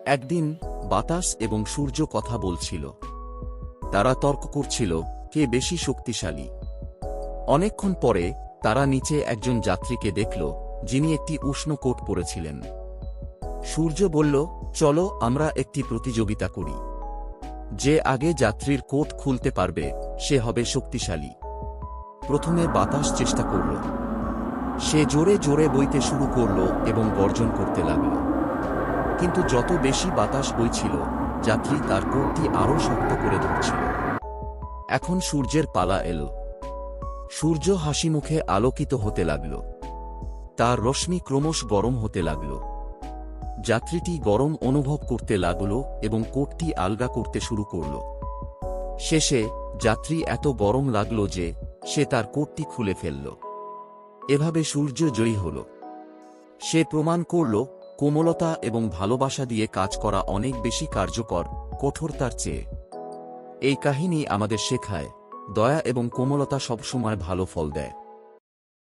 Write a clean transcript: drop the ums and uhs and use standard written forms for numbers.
একদিন বাতাস এবং সূর্য কথা বলছিল। তারা তর্ক করছিল কে বেশি শক্তিশালী। অনেকক্ষণ পরে তারা নিচে একজন যাত্রীকে দেখল, যিনি একটি উষ্ণ কোট পরেছিলেন। সূর্য বলল, চলো আমরা একটি প্রতিযোগিতা করি। যে আগে যাত্রীর কোট খুলতে পারবে সে হবে শক্তিশালী। প্রথমে বাতাস চেষ্টা করল। সে জোরে জোরে বইতে শুরু করল এবং গর্জন করতে লাগল। কিন্তু যত বেশি বাতাস বইছিল, যাত্রী তার কোটটি আরও শক্ত করে ধরছিল। এখন সূর্যের পালা এলো। সূর্য হাসিমুখে আলোকিত হতে লাগল। তার রশ্মি ক্রমশ গরম হতে লাগল। যাত্রীটি গরম অনুভব করতে লাগল এবং কোটটি আলগা করতে শুরু করল। শেষে যাত্রী এত গরম লাগল যে সে তার কোটটি খুলে ফেলল। এভাবে সূর্য জয়ী হল। সে প্রমাণ করল কোমলতা এবং ভালোবাসা দিয়ে কাজ করা অনেক বেশি কার্যকর কঠোরতার চেয়ে। এই কাহিনী আমাদের শেখায়, দয়া এবং কোমলতা সবসময় ভালো ফল দেয়।